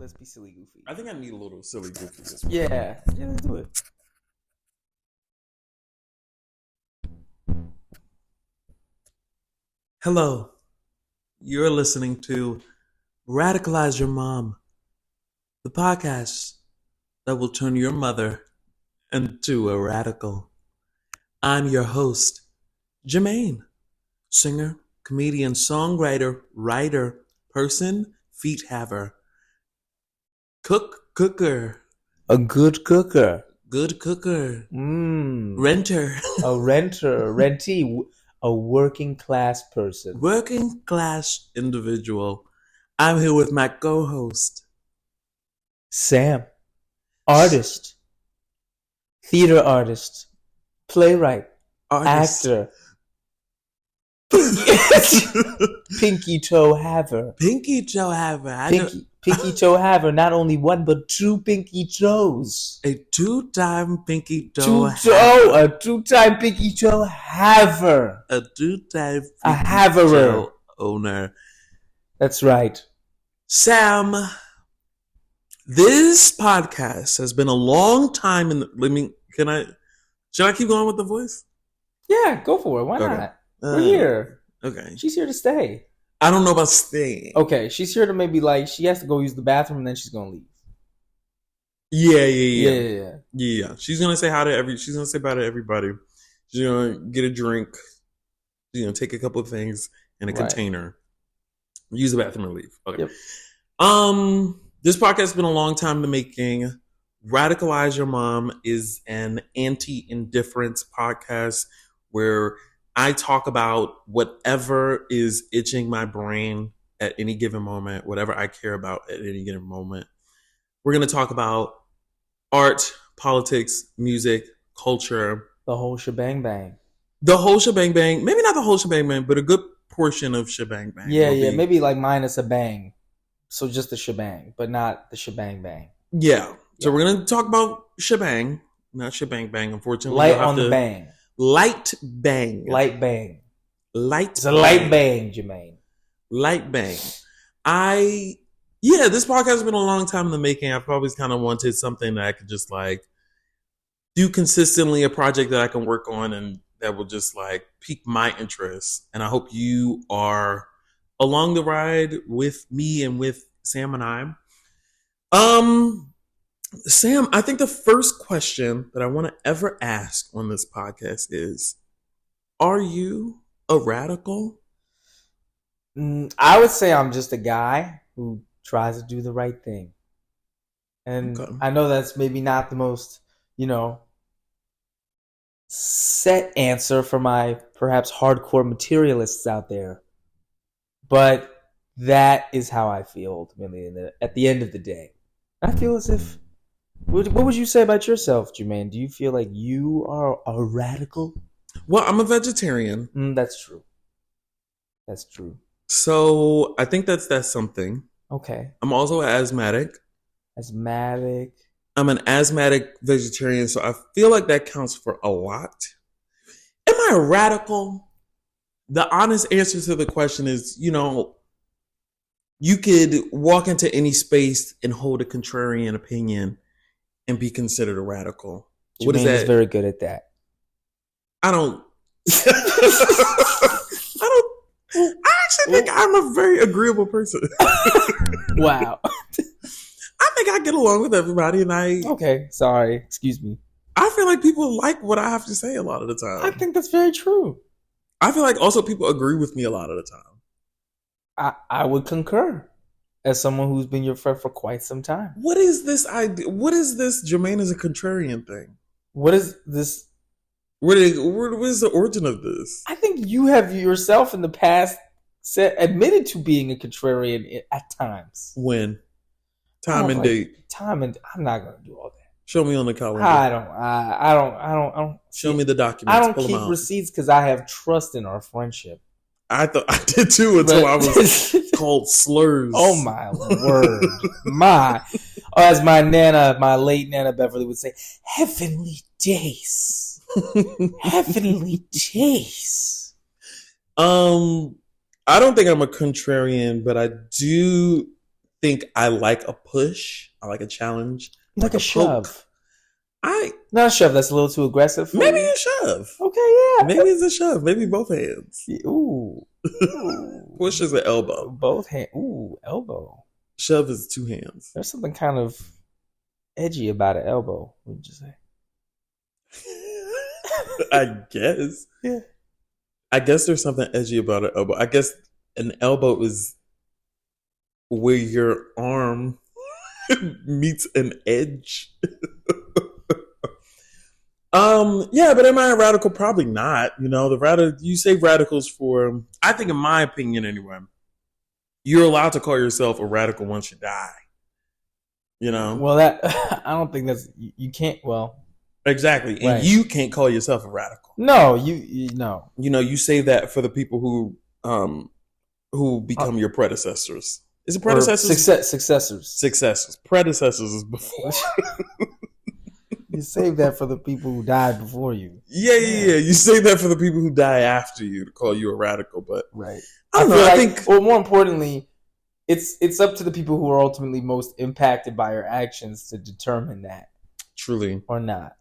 Let's be silly goofy. I think I need a little silly goofy this week. Yeah, let's do it. Hello. You're listening to Radicalize Your Mom, the podcast that will turn your mother into a radical. I'm your host, Jermaine, singer, comedian, songwriter, writer, person, feet haver, cooker, A good cooker. good cooker, Mmm. renter, A renter, rentee, a working class person. working class individual. I'm here with my co-host, Sam. Artist. Theater artist. Playwright. artist. Actor. Pinky toe haver. Pinky toe haver. Pinky toe haver. Not only one, but two pinky toes. A two-time pinky toe haver. A two-time pinky toe haver. A two-time pinky A haverer. toe owner. That's right. Sam, this podcast has been a long time in the, should I keep going with the voice? Yeah, go for it. Why Okay. not? We're here. Okay. She's here to stay. I don't know about staying. Okay, she's here to maybe she has to go use the bathroom and then she's gonna leave. Yeah. She's gonna say hi to she's gonna say bye to everybody. She's gonna get a drink. She's gonna take a couple of things in a Right. container. Use the bathroom and leave. Okay. Yep. This podcast has been a long time in the making. Radicalize Your Mom is an anti-indifference podcast where I talk about whatever is itching my brain at any given moment, whatever I care about at any given moment. We're going to talk about art, politics, music, culture. The whole shebang bang. The whole shebang bang. Maybe not the whole shebang bang, but a good portion of shebang bang. Yeah. Maybe minus a bang. So just the shebang, but not the shebang bang. Yeah. So we're going to talk about shebang, not shebang bang, unfortunately. Light on the bang. Light bang. Light bang. Light It's a light bang, Jermaine. Light bang. This podcast has been a long time in the making. I've always kind of wanted something that I could just do consistently, a project that I can work on and that will just pique my interest. And I hope you are along the ride with me and with Sam and I. Sam, I think the first question that I want to ever ask on this podcast is, are you a radical? I would say I'm just a guy who tries to do the right thing. And Okay. I know that's maybe not the most, set answer for my perhaps hardcore materialists out there. But that is how I feel ultimately at the end of the day. I feel as if, what would you say about yourself, Jermaine? Do you feel like you are a radical? Well, I'm a vegetarian. That's true. That's true. So I think that's something. Okay. I'm also asthmatic. Asthmatic. I'm an asthmatic vegetarian, so I feel like that counts for a lot. Am I a radical? The honest answer to the question is, you could walk into any space and hold a contrarian opinion and be considered a radical. What is Jermaine that? is very good at that. I actually think I'm a very agreeable person. Wow. I think I get along with everybody, and Okay, sorry. Excuse me. I feel like people like what I have to say a lot of the time. I think that's very true. I feel like also people agree with me a lot of the time. I would concur as someone who's been your friend for quite some time. What is this idea? What is this Jermaine is a contrarian thing? What is this? Where is the origin of this? I think you have yourself in the past admitted to being a contrarian at times. When? Time and date. I'm not going to do all that. Show me on the calendar. I don't. Show me the documents. I don't Pull them keep out. receipts because I have trust in our friendship. I thought I did too until I was called slurs. Oh my word. As my late Nana Beverly would say, heavenly days. Heavenly days. I don't think I'm a contrarian, but I do think I like a push. I like a challenge. I Like like a a poke. shove. I Not a shove. That's a little too aggressive for maybe you. a shove. Okay, yeah. Maybe it's a shove. Maybe both hands. Ooh. Ooh. Push is an elbow. Both hands. Ooh, elbow. Shove is 2 hands. There's something kind of edgy about an elbow. What would you say? I guess. Yeah. I guess there's something edgy about an elbow. I guess an elbow is where your arm meets an edge. Yeah, but am I a radical? Probably not. You know, you say radicals for, I think in my opinion anyway, you're allowed to call yourself a radical once you die. You know? Well, that I don't think that's you can't. Well, Exactly. And right. you can't call yourself a radical. No, you no. You know, you say that for the people who become your predecessors. Is it predecessors? Successors. Successors. Predecessors is before. You save that for the people who died before you. Yeah. You say that for the people who die after you to call you a radical, but right. I don't know. I think, or more importantly, it's up to the people who are ultimately most impacted by your actions to determine that. Truly. Or not.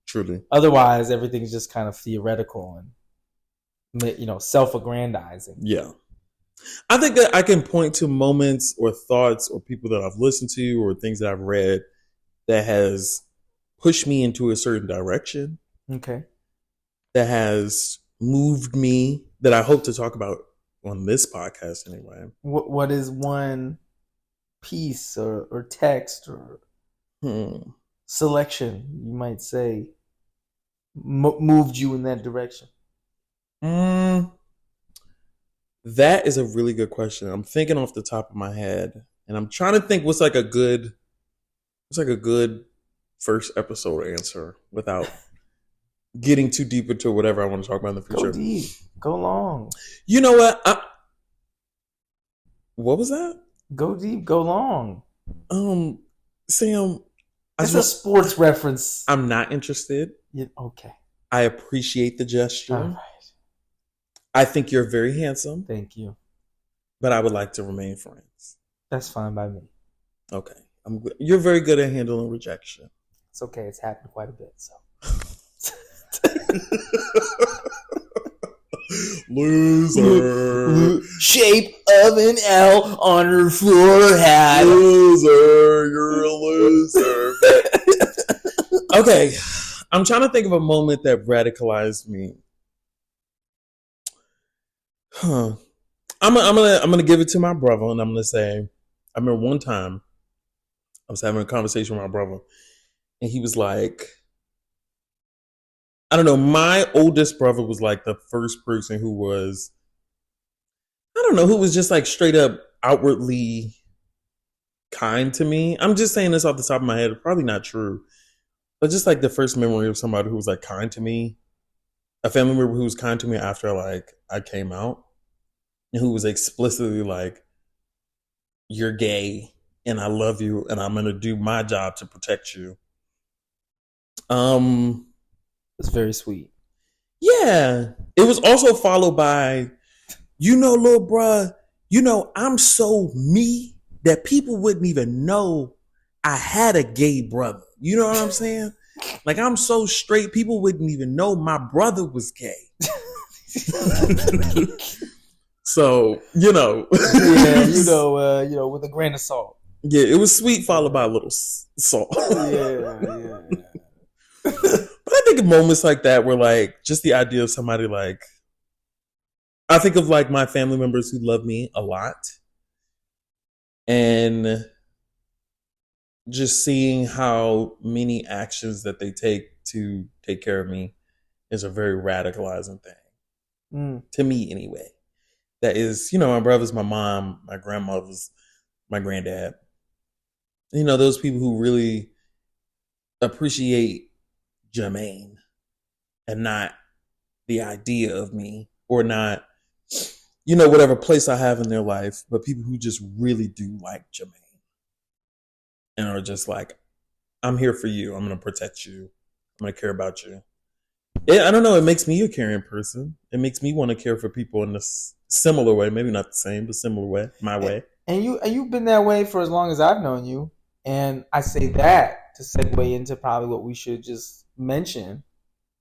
Truly. Otherwise, everything's just kind of theoretical and self-aggrandizing. Yeah. I think that I can point to moments or thoughts or people that I've listened to or things that I've read that has pushed me into a certain direction. Okay. That has moved me, that I hope to talk about on this podcast anyway. What is one piece or text or selection, you might say, moved you in that direction? That is a really good question. I'm thinking off the top of my head, and I'm trying to think what's like a good first episode answer without getting too deep into whatever I want to talk about in the future. Go deep, go long. You know what? What was that? Go deep, go long. Sam, it's a sports reference. I'm not interested. Yeah, okay. I appreciate the gesture. All right. I think you're very handsome. Thank you. But I would like to remain friends. That's fine by me. Okay. You're very good at handling rejection. It's okay. It's happened quite a bit. So. Loser. Shape of an L on her forehead. Loser. You're a loser. Okay. I'm trying to think of a moment that radicalized me. Huh. I'm gonna give it to my brother, and I'm gonna say, I remember one time I was having a conversation with my brother, and he was like, I don't know, my oldest brother was like the first person who was, who was just like straight up outwardly kind to me. I'm just saying this off the top of my head, it's probably not true, but just like the first memory of somebody who was like kind to me, a family member who was kind to me after like I came out, and who was explicitly like, you're gay and I love you and I'm gonna do my job to protect you. It's very sweet. Yeah. It was also followed by, little bruh, I'm so me that people wouldn't even know I had a gay brother. You know what I'm saying? Like, I'm so straight, people wouldn't even know my brother was gay. So, yeah, with a grain of salt. Yeah, it was sweet followed by a little salt. Yeah. But I think of moments like that where, like, just the idea of somebody, like, I think of, like, my family members who love me a lot. And just seeing how many actions that they take to take care of me is a very radicalizing thing. To me, anyway. That is, my brothers, my mom, my grandmothers, my granddad. Those people who really appreciate Jermaine and not the idea of me, or not, whatever place I have in their life, but people who just really do like Jermaine and are just like, I'm here for you. I'm going to protect you. I'm going to care about you. I don't know. It makes me a caring person. It makes me want to care for people in a similar way. Maybe not the same, but similar way. My way. and you've been that way for as long as I've known you. And I say that to segue into probably what we should just mention,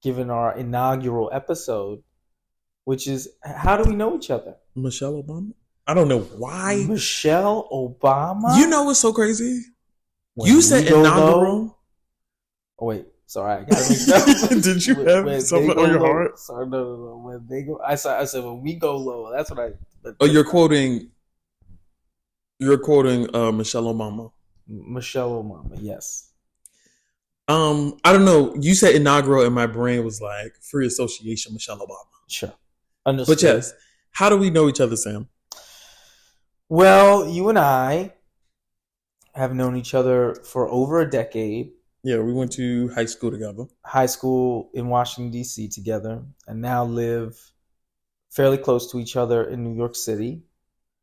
given our inaugural episode, which is how do we know each other? Michelle Obama. I don't know why. Michelle You Obama. know what's so crazy? You When we said go low. inaugural. Oh wait, sorry, I gotta make that. Did you have something on your low, heart? sorry, no. When they go, I said when we go low. That's what I. Oh, you're quoting. You're quoting Michelle Obama. Michelle Obama. Yes. I don't know. You said inaugural, and my brain was like free association, Michelle Obama. Sure. But Understood. yes, how do we know each other, Sam? Well, you and I have known each other for over a decade. Yeah, we went to high school together. High school in Washington, D.C. together, and now live fairly close to each other in New York City.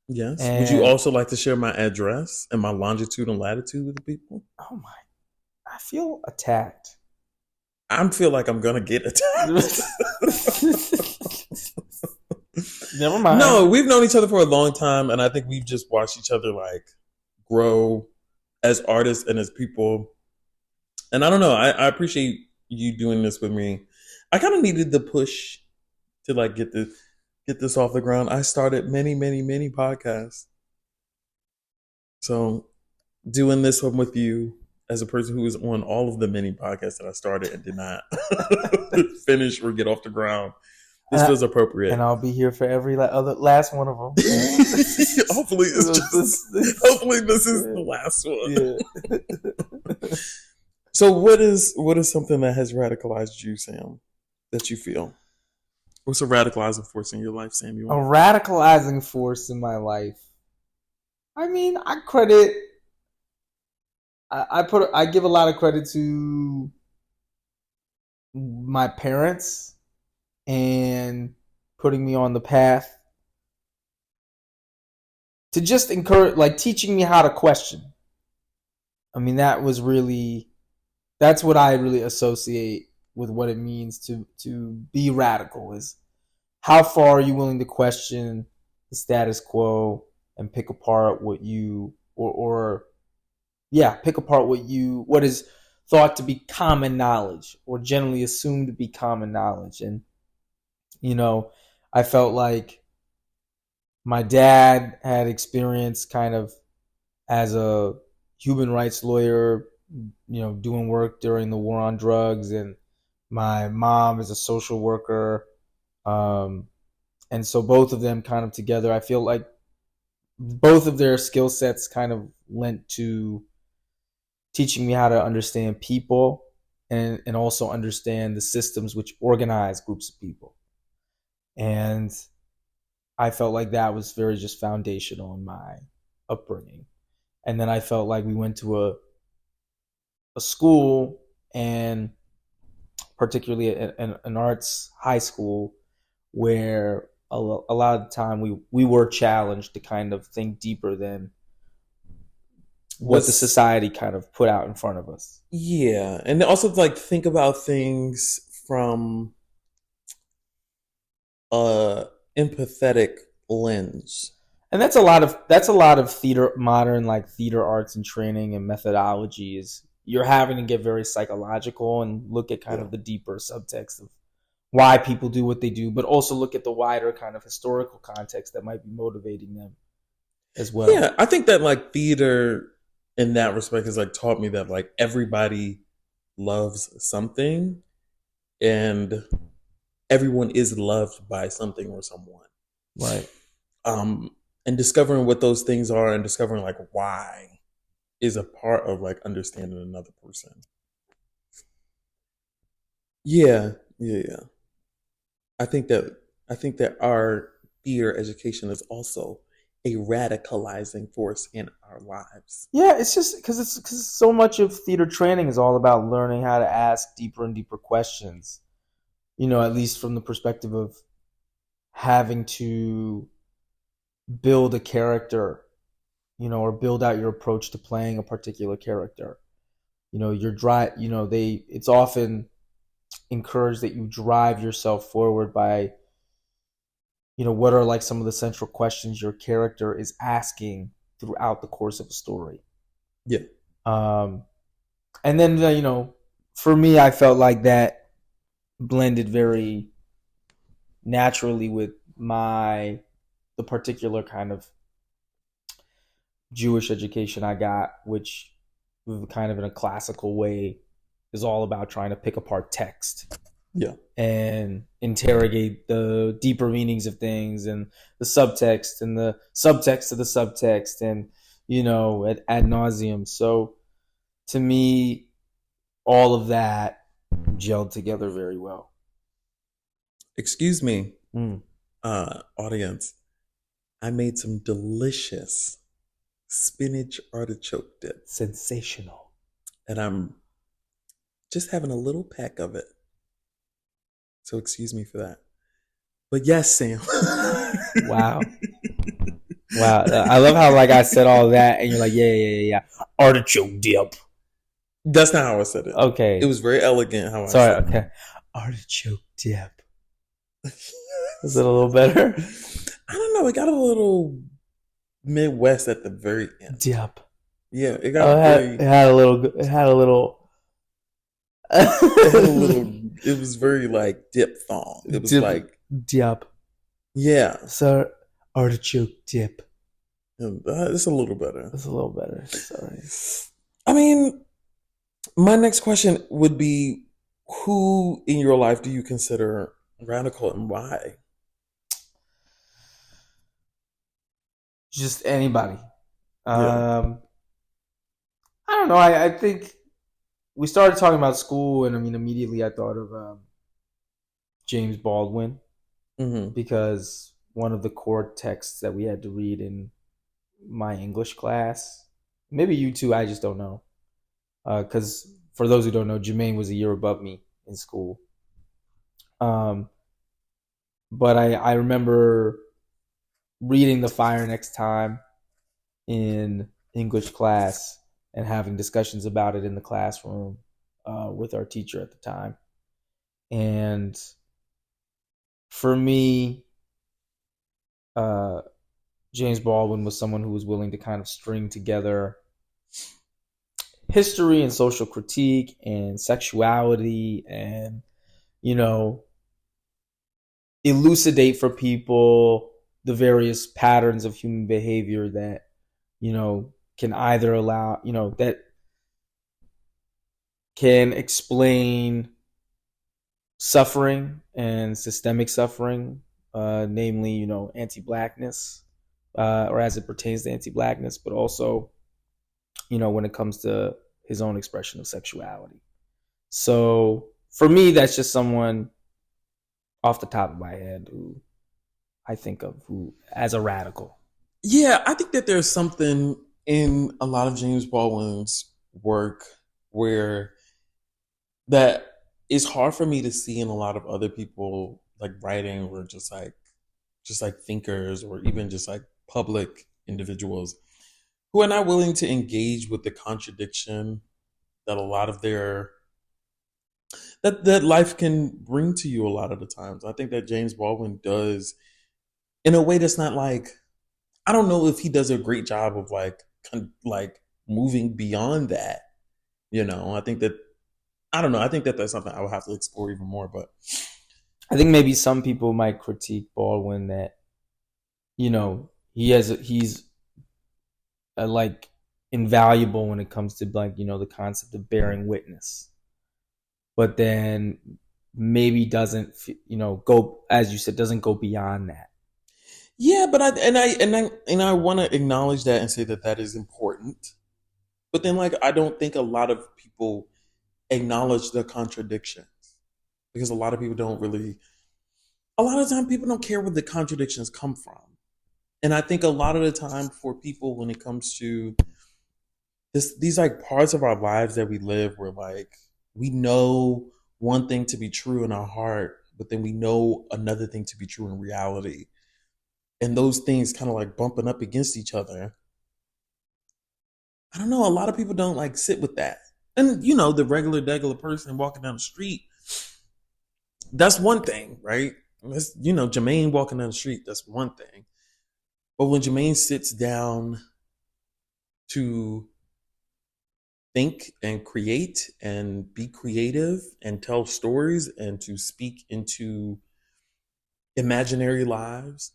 Yes. Would you And also like to share my address and my longitude and latitude with the people? oh my, I feel attacked. I feel like I'm gonna get attacked. Never mind. No, we've known each other for a long time, and I think we've just watched each other like grow as artists and as people. And I don't know. I appreciate you doing this with me. I kind of needed the push to like get this off the ground. I started many podcasts, so doing this one with you as a person who was on all of the many podcasts that I started and did not finish or get off the ground. This feels appropriate, and I'll be here for every other last one of them. hopefully, hopefully this is the last one. Yeah. So, what is something that has radicalized you, Sam? That you feel? What's a radicalizing force in your life, Samuel? A radicalizing force in my life. I mean, I credit. I give a lot of credit to my parents and putting me on the path to just encourage, like teaching me how to question. I mean, that's what I really associate with what it means to be radical, is how far are you willing to question the status quo and pick apart what you pick apart what is thought to be common knowledge or generally assumed to be common knowledge. And I felt like my dad had experience kind of as a human rights lawyer, doing work during the war on drugs, and my mom is a social worker. And so both of them kind of together, I feel like both of their skill sets kind of lent to teaching me how to understand people and also understand the systems which organize groups of people. And I felt like that was very just foundational in my upbringing. And then I felt like we went to a school, and particularly an arts high school, where a lot of the time we were challenged to kind of think deeper than what the society kind of put out in front of us. Yeah, and also like think about things from empathetic lens. And that's a lot of theater, modern like theater arts and training and methodologies. You're having to get very psychological and look at kind of the deeper subtext of why people do what they do, but also look at the wider kind of historical context that might be motivating them as well. Yeah, I think that like theater in that respect has like taught me that like everybody loves something and everyone is loved by something or someone. Right. And discovering what those things are and discovering like why is a part of like understanding another person. Yeah. I think that our theater education is also a radicalizing force in our lives. Yeah, it's just because so much of theater training is all about learning how to ask deeper and deeper questions. At least from the perspective of having to build a character, or build out your approach to playing a particular character. It's often encouraged that you drive yourself forward by, what are like some of the central questions your character is asking throughout the course of a story. Yeah. Um, and then for me, I felt like that blended very naturally with the particular kind of Jewish education I got, which kind of in a classical way is all about trying to pick apart text Yeah. and interrogate the deeper meanings of things and the subtext and the subtext of the subtext and ad nauseum. So to me, all of that gelled together very well. Excuse me, Mm. audience. I made some delicious spinach artichoke dip, Sensational. and I'm just having a little peck of it. So excuse me for that. But yes, Sam. Wow. Wow. I love how I said all that and you're like, yeah. Artichoke dip. That's not how I said it. Okay. It was very elegant how I Sorry, said okay. Artichoke dip. Is it a little better? I don't know. It got a little Midwest at the very end. Dip. Yeah, it got it had a little. It had a little. It was very like diphthong. It was like dip. Yeah. So artichoke dip. It's a little better. It's a little better. Sorry. I mean, my next question would be, who in your life do you consider radical and why? Just anybody. Yeah. I don't know. I think we started talking about school, and I mean, immediately I thought of James Baldwin because one of the core texts that we had to read in my English class, maybe you too, I just don't know. Because for those who don't know, Jermaine was a year above me in school. But I remember reading The Fire Next Time in English class and having discussions about it in the classroom with our teacher at the time. And for me, James Baldwin was someone who was willing to kind of string together history and social critique and sexuality and, elucidate for people the various patterns of human behavior that, can either allow, that can explain suffering and systemic suffering, namely, anti-blackness, or as it pertains to anti-blackness, but also, when it comes to his own expression of sexuality. So for me, that's just someone off the top of my head who I think of who as a radical. Yeah, I think that there's something in a lot of James Baldwin's work where that is hard for me to see in a lot of other people like writing or just like thinkers or even just like public individuals who are not willing to engage with the contradiction that a lot of that life can bring to you a lot of the times. I think that James Baldwin does in a way that's not like, I don't know if he does a great job of like moving beyond that. I think that I don't know. I think that that's something I would have to explore even more. But I think maybe some people might critique Baldwin that, he's like invaluable when it comes to like, the concept of bearing witness, but then maybe doesn't, go, as you said, doesn't go beyond that. Yeah, but I want to acknowledge that and say that that is important. But then, like, I don't think a lot of people acknowledge the contradictions because a lot of people don't really. A lot of time, people don't care where the contradictions come from, and I think a lot of the time for people, when it comes to these like parts of our lives that we live, where like we know one thing to be true in our heart, but then we know another thing to be true in reality, and those things kind of like bumping up against each other. I don't know. A lot of people don't like sit with that. And the regular person walking down the street, that's one thing, right? That's, Jermaine walking down the street, that's one thing. But when Jermaine sits down to think and create and be creative and tell stories and to speak into imaginary lives,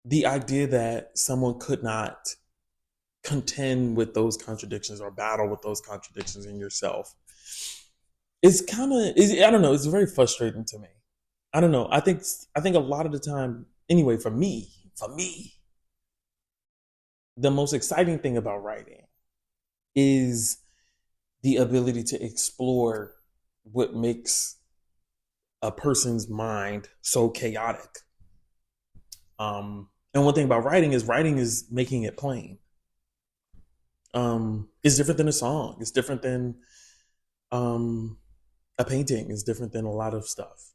the idea that someone could not contend with those contradictions or battle with those contradictions in yourself is kind of, I don't know, it's very frustrating to me. I don't know. I think a lot of the time, anyway, for me, the most exciting thing about writing is the ability to explore what makes a person's mind so chaotic. And one thing about writing is making it plain. It's different than a song. It's different than a painting. It's different than a lot of stuff.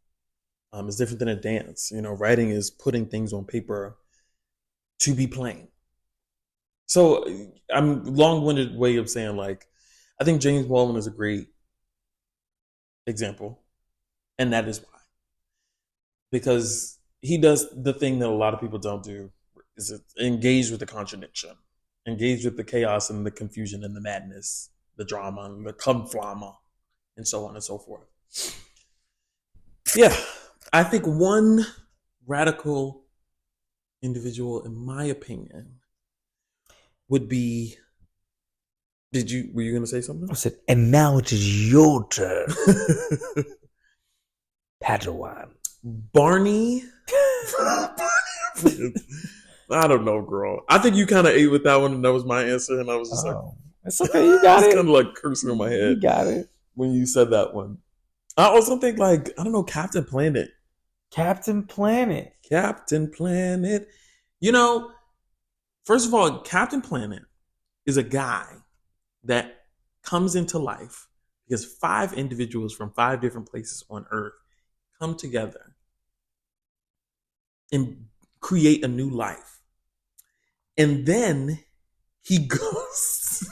It's different than a dance. Writing is putting things on paper to be plain. So I'm long-winded way of saying, like, I think James Baldwin is a great example, and that is why, because he does the thing that a lot of people don't do, is engage with the contradiction, engage with the chaos and the confusion and the madness, the drama and the kumflama, and so on and so forth. Yeah, I think one radical individual, in my opinion, would be. Were you going to say something? I said, and now it is your turn, Padawan. Barney. I don't know, girl. I think you kind of ate with that one, and that was my answer, and I was just like, it's okay, you got it. Kind of like cursing in my head. You got it when you said that one. I also think, like, I don't know, Captain Planet. Captain Planet. First of all, Captain Planet is a guy that comes into life because 5 individuals from 5 different places on Earth come together and create a new life. And then he goes.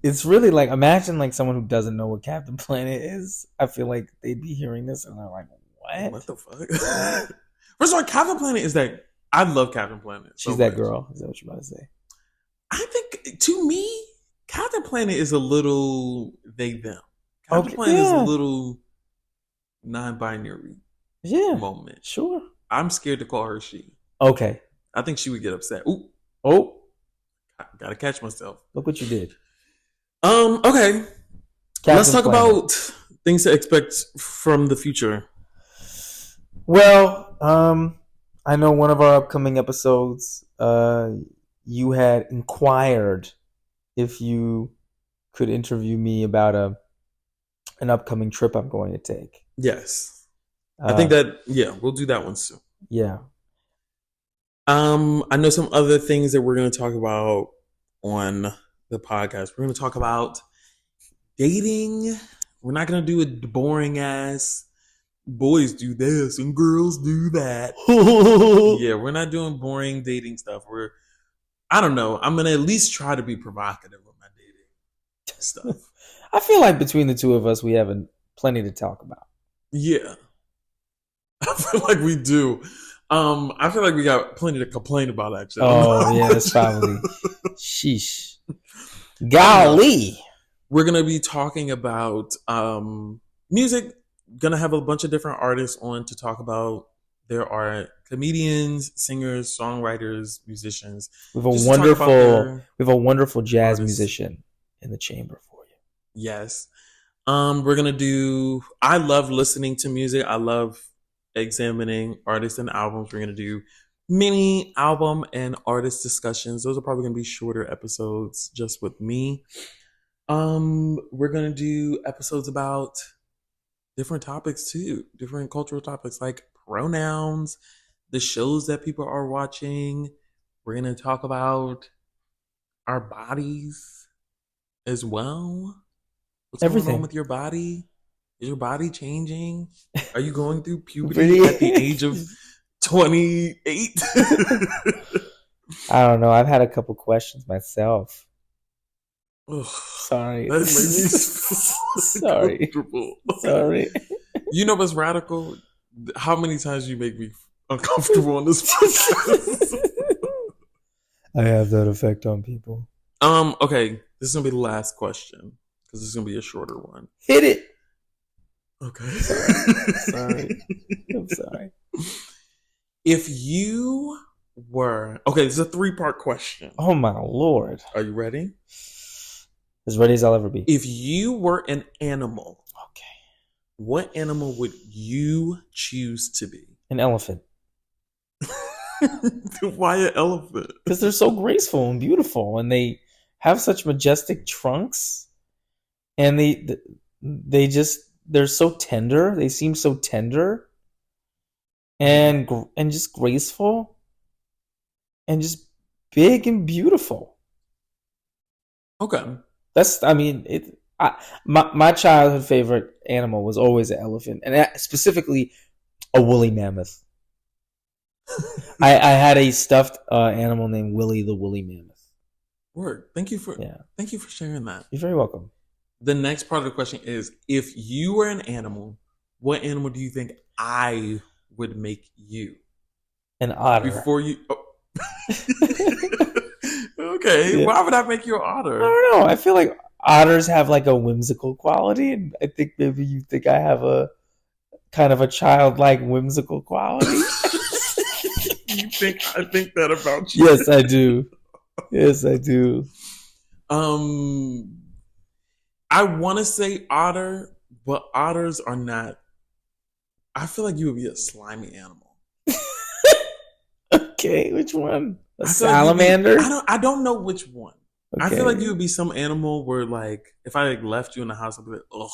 It's really like, imagine like someone who doesn't know what Captain Planet is. I feel like they'd be hearing this and they're like, what? What the fuck? First of all, Captain Planet is that. I love Captain Planet. She's that girl. Is that what you're about to say? I think, to me, Captain Planet is a little they them. Captain Planet is a little non-binary moment. Sure. I'm scared to call her she. Okay. I think she would get upset. Ooh. Oh. I gotta catch myself. Look what you did. Okay. Captain Let's talk Planet. about things to expect from the future. Well, I know one of our upcoming episodes, you had inquired if you could interview me about an upcoming trip I'm going to take. Yes. I think that, we'll do that one soon. Yeah. I know some other things that we're going to talk about on the podcast. We're going to talk about dating. We're not going to do a boring ass boys do this and girls do that. Yeah, we're not doing boring dating stuff. I don't know. I'm going to at least try to be provocative with my dating stuff. I feel like between the two of us, we have plenty to talk about. Yeah. I feel like we do. I feel like we got plenty to complain about, actually. Oh, yeah, that's probably. Sheesh. Golly. We're going to be talking about music. Going to have a bunch of different artists on to talk about. There are comedians, singers, songwriters, musicians. We have a wonderful jazz musician in the chamber for you. Yes. We're going to do, I love listening to music. I love examining artists and albums. We're going to do mini album and artist discussions. Those are probably going to be shorter episodes just with me. We're going to do episodes about different topics too, different cultural topics like pronouns, the shows that people are watching. We're going to talk about our bodies as well. What's going on with your body? Is your body changing? Are you going through puberty at the age of 28? I don't know. I've had a couple questions myself. Ugh, sorry. That made me sorry. Sorry. You know what's radical? How many times you make me uncomfortable on this podcast? I have that effect on people. Okay, this is gonna be the last question because this is gonna be a shorter one. Hit it. Okay. Sorry. Sorry. I'm sorry. If you were okay, this is a three-part question. Oh my lord. Are you ready? As ready as I'll ever be. If you were an animal, Okay. what animal would you choose to be? An elephant. Why an elephant? Because they're so graceful and beautiful, and they have such majestic trunks, and they're so tender. They seem so tender and just graceful and just big and beautiful. Okay. My childhood favorite animal was always an elephant, and specifically a woolly mammoth. I had a stuffed animal named Willie the woolly mammoth. Word. Thank you for sharing that. You're very welcome. The next part of the question is: if you were an animal, what animal do you think I would make you? An otter. Before you. Oh. Okay, yeah. Why would I make you an otter? I don't know. I feel like otters have like a whimsical quality, and I think maybe you think I have a kind of a childlike whimsical quality. I think that about you? Yes, I do. Yes, I do. I want to say otter, but otters are not. I feel like you would be a slimy animal. Okay, which one? A salamander? Like I don't know which one. Okay. I feel like you would be some animal where, like, if I left you in the house, I'd be like, ugh.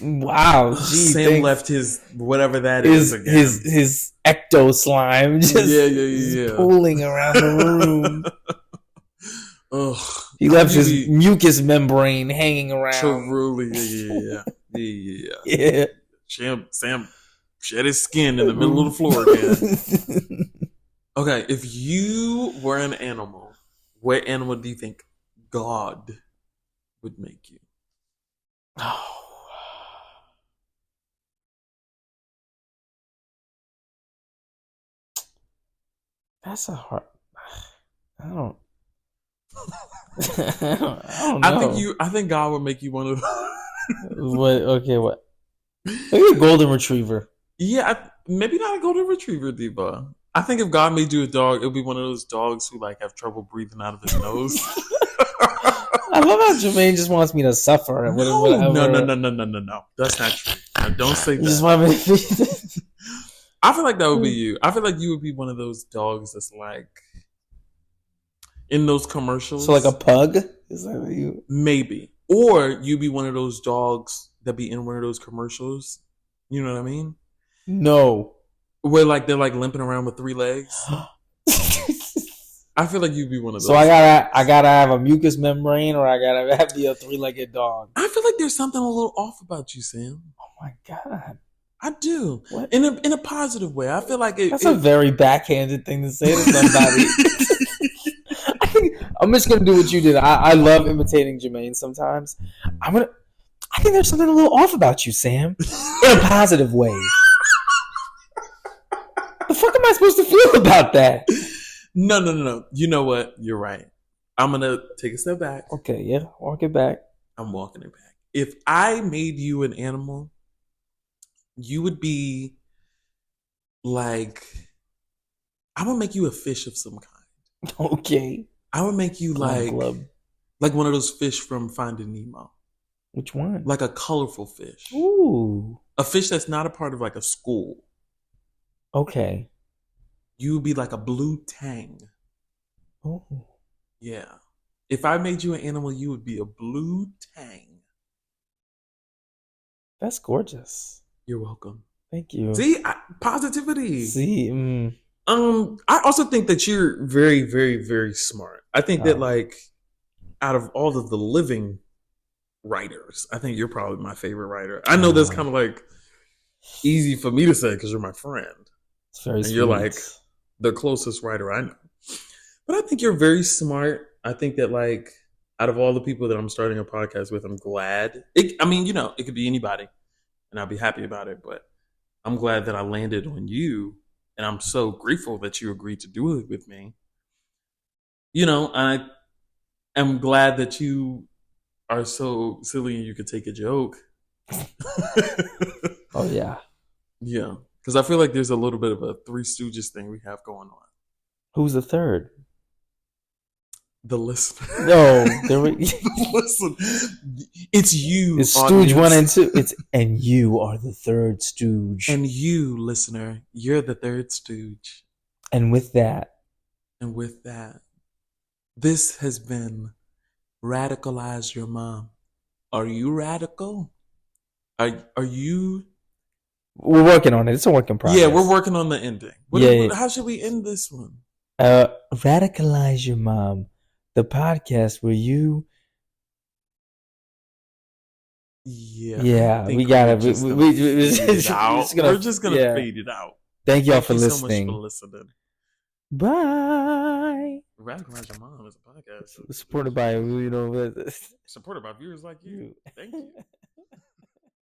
Wow, gee, Sam left his whatever that is again. His ecto slime just pooling around the room. Ugh. He left his mucous membrane hanging around. Truly, yeah. Sam shed his skin in the middle of the floor again. Okay, if you were an animal, what animal do you think God would make you? Oh. That's a hard. I don't know. I think God would make you one of. What? Okay, what? Maybe a golden retriever. Yeah, maybe not a golden retriever, Diva. I think if God made you a dog, it would be one of those dogs who like have trouble breathing out of his nose. I love how Jermaine just wants me to suffer. No. That's not true. Now, don't say that. Just want me to I feel like that would be you. I feel like you would be one of those dogs that's like in those commercials. So like a pug? Is that what you? Maybe. Or you'd be one of those dogs that be in one of those commercials. You know what I mean? No. Where like they're like limping around with 3 legs. I feel like you'd be one of those. So I gotta have a mucous membrane, or I gotta have the 3-legged dog. I feel like there's something a little off about you, Sam. Oh my god. I do. What? In a positive way. I feel like that's a very backhanded thing to say to somebody. I'm just gonna do what you did. I love imitating Jermaine sometimes. I think there's something a little off about you, Sam. In a positive way. The fuck am I supposed to feel about that? No. You know what? You're right. I'm gonna take a step back. Okay, yeah. Walk it back. I'm walking it back. If I made you an animal, you would be like, I would make you a fish of some kind. Okay. I would make you like one of those fish from Finding Nemo. Which one? Like a colorful fish. Ooh. A fish that's not a part of like a school. Okay. You would be like a blue tang. Oh. Yeah. If I made you an animal, you would be a blue tang. That's gorgeous. You're welcome. Thank you. See, positivity. See, I also think that you're very, very, very smart. I think that like out of all of the living writers, I think you're probably my favorite writer. I know that's kind of like easy for me to say because you're my friend. It's very sweet. You're like the closest writer I know. But I think you're very smart. I think that like out of all the people that I'm starting a podcast with, I'm glad. It could be anybody and I'll be happy about it. But I'm glad that I landed on you. And I'm so grateful that you agreed to do it with me. You know, am glad that you are so silly and you could take a joke. Oh yeah. Yeah, because I feel like there's a little bit of a Three Stooges thing we have going on. Who's the third? The listener. No, there we. Listen, it's you, It's Stooge one audience. and two. It's and you are the third Stooge. And you, listener, you're the third stooge. And with that, And with that, this has been Radicalize Your Mom. Are you radical? Are you? we're working on it. It's a work in progress. Yeah, we're working on the ending. Yeah. How should we end this one? Radicalize Your Mom, the podcast where you. Yeah, Yeah, I we think gotta. we're just gonna We're just gonna yeah. fade it out. Thank y'all Thank for you listening. so much for listening. Bye. Radicalize Your Mom is a podcast Supported by supported by viewers like you. Thank you.